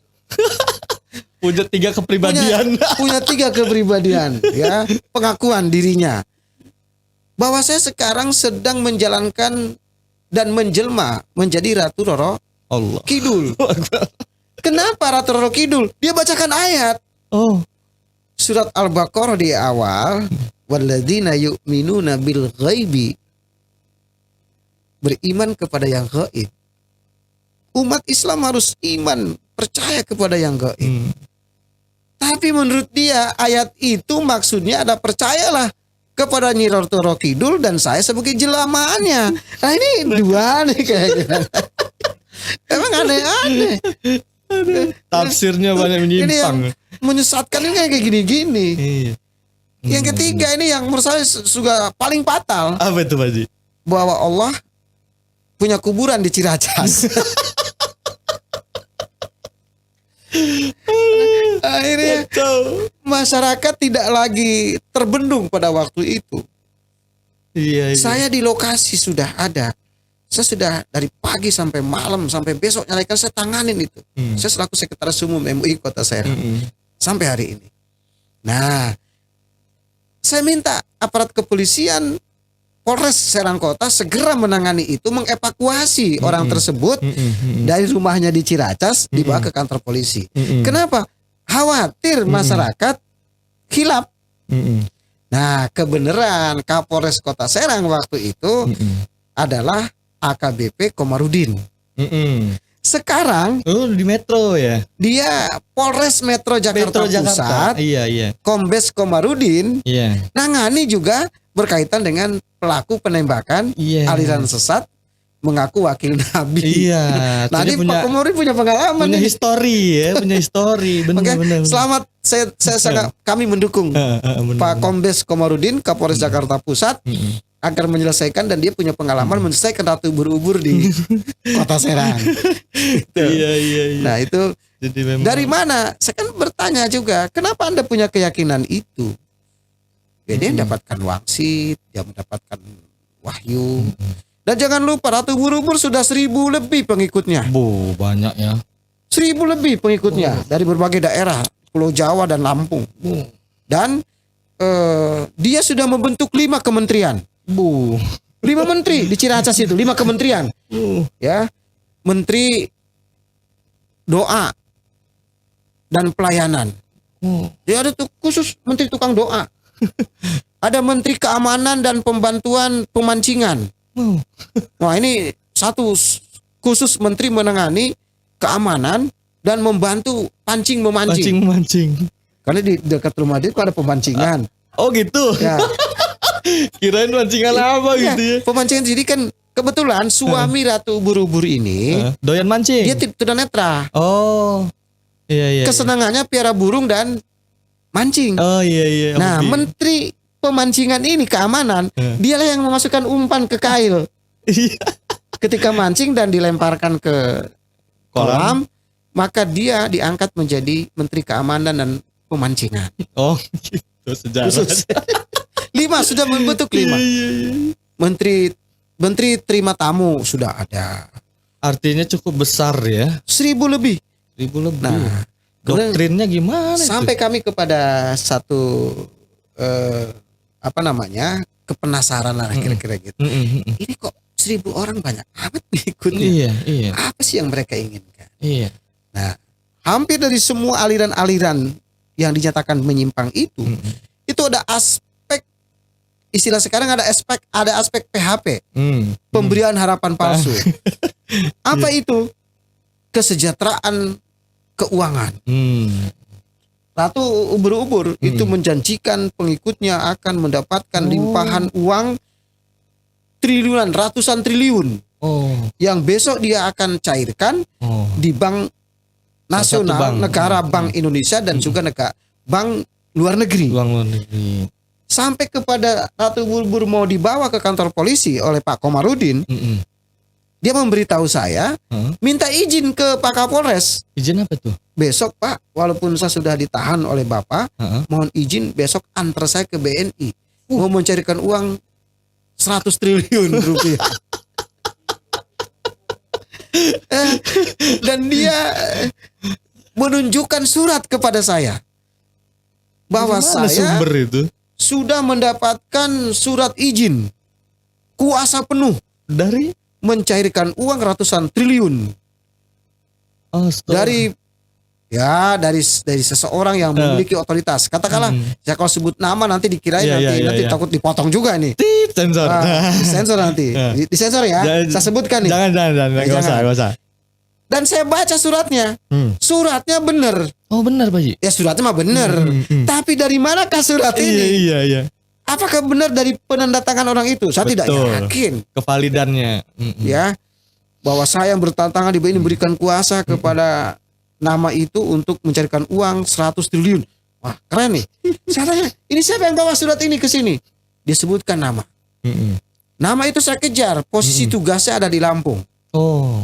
Punya 3 kepribadian. Punya 3 kepribadian, ya, pengakuan dirinya. Bahwa saya sekarang sedang menjalankan dan menjelma menjadi Ratu Roro Kidul. Kenapa Ratu Roro Kidul? Dia bacakan ayat. Surat Al-Baqarah di awal, walladzina yu'minuna bil ghaibi, beriman kepada yang gaib. Umat Islam harus iman, percaya kepada yang gaib. Tapi menurut dia ayat itu maksudnya ada percayalah kepada Nyi Roro Kidul dan saya sebagai jelamaannya. Nah ini dua nih kayak gitu. Emang aneh-aneh. Tafsirnya banyak Ini yang menyimpang. menyesatkan ini kayak gini-gini. Iya. Yang ketiga ini yang menurut saya juga paling fatal, Apa itu Pak Haji? bahwa Allah punya kuburan di Ciracas. Akhirnya masyarakat tidak lagi terbendung pada waktu itu. Iya. Saya di lokasi sudah ada. Saya sudah dari pagi sampai malam sampai besok nyalakan saya tanganin itu. Saya selaku sekretaris umum MUI Kota Serang sampai hari ini. Nah, saya minta aparat kepolisian Polres Serang Kota segera menangani itu, mengevakuasi orang tersebut dari rumahnya di Ciracas dibawa ke kantor polisi. Kenapa? Khawatir masyarakat hilap. Nah, kebenaran Kapolres Kota Serang waktu itu adalah AKBP Komarudin. Sekarang di Metro ya. dia Polres Metro Jakarta Pusat, Iya. Kombes Komarudin, Iya. nangani juga berkaitan dengan pelaku penembakan Iya. aliran sesat mengaku wakil Nabi. Iya. Nah, ini Pak Komarudin punya pengalaman punya nih. history ya, punya history. Makanya Benar. selamat, saya sangat, kami mendukung Pak Kombes Komarudin Kapolres Jakarta Pusat agar menyelesaikan, dan dia punya pengalaman menyelesaikan ratu ubur-ubur di Kota Serang. Iya. Nah itu Jadi memang dari mana? Saya kan bertanya juga, kenapa Anda punya keyakinan itu? Ya, dia mendapatkan wangsit, dia mendapatkan wahyu. Dan jangan lupa ratu ubur-ubur sudah 1000 lebih pengikutnya. banyak ya. 1000 lebih pengikutnya dari berbagai daerah, Pulau Jawa dan Lampung. Dan dia sudah membentuk 5 kementerian. 5 menteri di Ciracas itu, 5 kementerian. Ya, menteri doa dan pelayanan. Ya, ada tuh khusus menteri tukang doa. Ada menteri keamanan dan pembantuan pemancingan. Wah, ini satu khusus menteri menangani keamanan dan membantu memancing. Mancing. Karena di dekat rumah dia kok ada pemancingan. Oh gitu. Ya. Kirain mancingan apa gitu ya. Pemancingan, jadi kan kebetulan suami ratu ubur-ubur ini Doyan mancing. dia tunanetra. Oh. Iya. Kesenangannya piara burung dan mancing. Oh iya. Nah, Hobi. menteri pemancingan ini keamanan, dialah yang memasukkan umpan ke kail Iya. ketika mancing dan dilemparkan ke kolam, maka dia diangkat menjadi menteri keamanan dan pemancingan. Oh gitu sejarah. Khusus. 5 sudah membentuk 5. Menteri terima tamu sudah ada. Artinya cukup besar ya. 1000 lebih. 1000 lebih. Nah, doktrinnya gimana sampai kami kepada satu kepenasaran lah kira-kira gitu. Ini kok 1000 orang banyak amat ikutnya. Iya. Apa sih yang mereka inginkan? Iya. Nah, hampir dari semua aliran-aliran yang dinyatakan menyimpang itu ada aspek, istilah sekarang ada aspek PHP, pemberian harapan palsu. Apa itu? Kesejahteraan keuangan. Ratu ubur-ubur itu menjanjikan pengikutnya akan mendapatkan limpahan uang triliunan, ratusan triliun. Yang besok dia akan cairkan di Bank Nasional, Negara Bank Indonesia dan juga Bank Luar Negeri. Sampai kepada Ratu Ubur-ubur mau dibawa ke kantor polisi oleh Pak Komarudin, dia memberitahu saya, minta izin ke Pak Kapolres. Izin apa tuh? Besok Pak, walaupun saya sudah ditahan oleh Bapak, mohon izin besok antar saya ke BNI. Mau mencarikan uang 100 triliun rupiah. Dan dia menunjukkan surat kepada saya bahwa Gimana saya sumber itu sudah mendapatkan surat izin kuasa penuh dari mencairkan uang ratusan triliun dari seseorang yang memiliki otoritas. Katakanlah, saya kalau sebut nama nanti dikirain nanti takut dipotong juga nih. Sensor. Sensor nanti. Disensor ya. Saya sebutkan nih. Jangan. Enggak usah. Dan saya baca suratnya. Suratnya benar. Oh benar Pak Ji. Ya suratnya mah benar. Tapi dari manakah surat ini? Iya. Apakah benar dari penandatangan orang itu? Saya tidak Betul. yakin. Kevalidannya. Ya, bahwa saya yang bertantangan ini berikan kuasa kepada nama itu untuk mencarikan uang 100 triliun. Wah, keren nih. Saya tanya, ini siapa yang bawa surat ini ke sini? Disebutkan nama. Nama itu saya kejar. Posisi tugasnya ada di Lampung. Oh.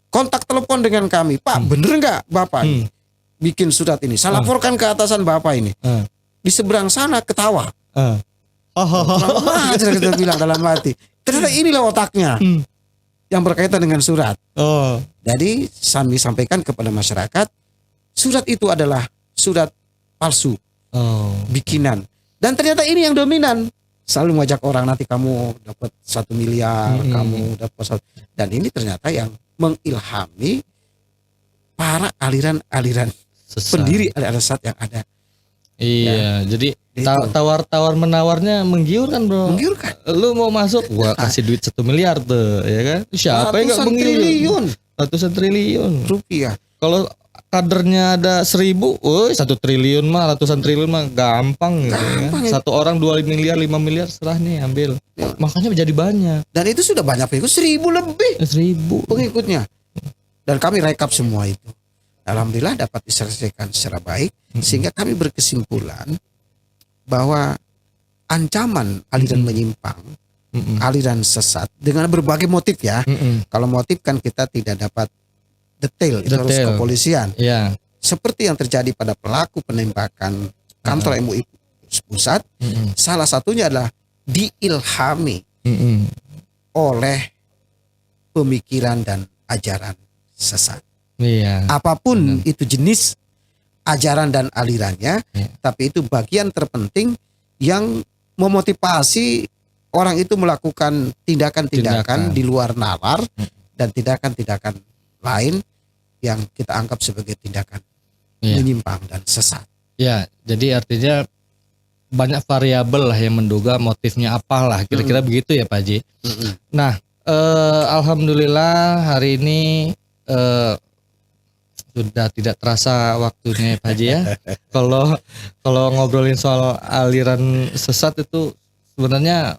Kontak telepon dengan kami. Pak, bener nggak Bapak ini bikin surat ini? Saya laporkan ke atasan Bapak ini. Di seberang sana ketawa. Aja kita bilang dalam hati. Ternyata inilah otaknya yang berkaitan dengan surat. Oh. Jadi kami sampaikan kepada masyarakat, surat itu adalah surat palsu, bikinan. Dan ternyata ini yang dominan. Selalu mengajak orang, nanti kamu dapat 1 miliar, kamu dapat dan ini ternyata yang mengilhami para aliran-aliran pendiri aliran sesat yang ada. Iya, jadi tawar-tawar menawarnya menggiurkan, bro. Menggiurkan. Lu mau masuk, gua kasih duit 1 miliar tuh, ya kan? Siapa yang nggak menggiurkan? Ratusan triliun rupiah. Kalau kadernya ada 1.000, 1 triliun mah, ratusan triliun mah gampang gitu ya. Satu orang 2 miliar, 5 miliar serah nih ambil. Makanya menjadi banyak. Dan itu sudah banyak pengikut, 1.000 lebih 1.000 pengikutnya. Dan kami rekap semua itu. Alhamdulillah dapat diselesaikan secara baik sehingga kami berkesimpulan bahwa ancaman aliran menyimpang, aliran sesat dengan berbagai motif ya. Kalau motif kan kita tidak dapat detail, itu harus kepolisian. Yeah. Seperti yang terjadi pada pelaku penembakan kantor MUI pusat, salah satunya adalah diilhami oleh pemikiran dan ajaran sesat. Iya. Apapun itu jenis ajaran dan alirannya, tapi itu bagian terpenting yang memotivasi orang itu melakukan tindakan-tindakan di luar nalar dan tindakan-tindakan lain yang kita anggap sebagai tindakan menyimpang dan sesat. Ya, jadi artinya banyak variabel lah yang menduga motifnya apalah, kira-kira begitu ya Pak Haji. Nah, alhamdulillah hari ini sudah tidak terasa waktunya ya Pak Haji ya. Kalau ngobrolin soal aliran sesat itu sebenarnya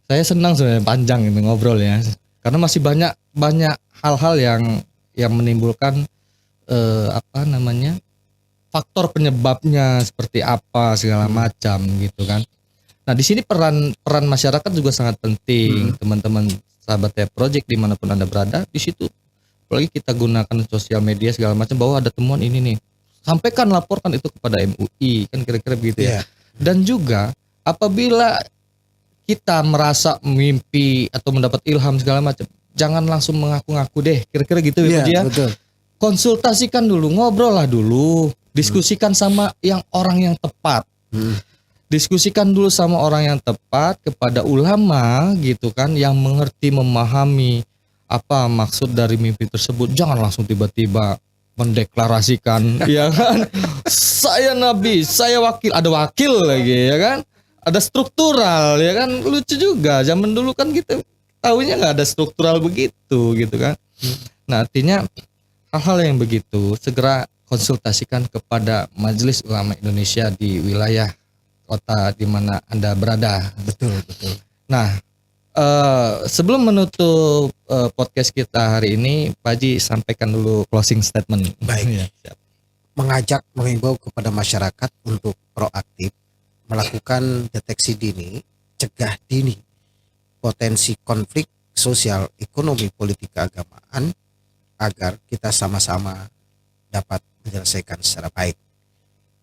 saya senang sebenarnya, panjang ini ngobrolnya, karena masih banyak hal-hal yang menimbulkan faktor penyebabnya seperti apa segala macam gitu kan. Nah di sini peran masyarakat juga sangat penting, teman-teman sahabat ya project dimanapun Anda berada di situ. Apalagi kita gunakan sosial media segala macam bahwa ada temuan ini nih, sampaikan, laporkan itu kepada MUI, kan kira-kira begitu ya. Dan juga apabila kita merasa mimpi atau mendapat ilham segala macam, jangan langsung mengaku-ngaku deh, kira-kira gitu ya Pak. Betul. Konsultasikan dulu, ngobrol lah dulu, diskusikan sama orang yang tepat. Diskusikan dulu sama orang yang tepat, kepada ulama gitu kan, yang mengerti, memahami apa maksud dari mimpi tersebut. Jangan langsung tiba-tiba mendeklarasikan ya kan, saya nabi, saya wakil, ada wakil lagi ya kan, ada struktural ya kan, lucu juga. Zaman dulu kan kita tahunya nggak ada struktural begitu gitu kan. Nah artinya hal-hal yang begitu segera konsultasikan kepada Majelis Ulama Indonesia di wilayah kota di mana Anda berada. Betul. Nah sebelum menutup podcast kita hari ini, Pak Haji sampaikan dulu closing statement. Baik. Ya, siap. Mengajak, mengimbau kepada masyarakat untuk proaktif melakukan deteksi dini, cegah dini potensi konflik sosial, ekonomi, politik, keagamaan agar kita sama-sama dapat menyelesaikan secara baik.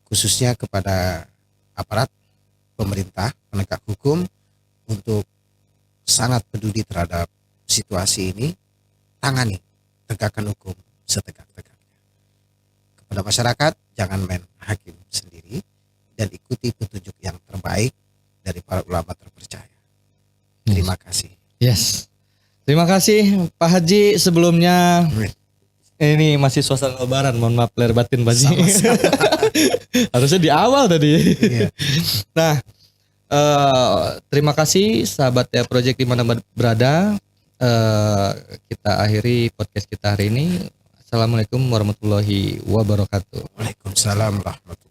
Khususnya kepada aparat pemerintah, penegak hukum untuk sangat peduli terhadap situasi ini, tangani, tegakkan hukum setegak-tegaknya. Kepada masyarakat, jangan main hakim sendiri dan ikuti petunjuk yang terbaik dari para ulama terpercaya. Terima kasih. Yes. Terima kasih Pak Haji sebelumnya. Ini masih suasana lebaran, mohon maaf lahir batin Pak Haji. Harusnya di awal tadi. Iya. Nah, terima kasih sahabat ya project di mana berada. Kita akhiri podcast kita hari ini. Assalamualaikum warahmatullahi wabarakatuh. Waalaikumsalam warahmatullahi wabarakatuh.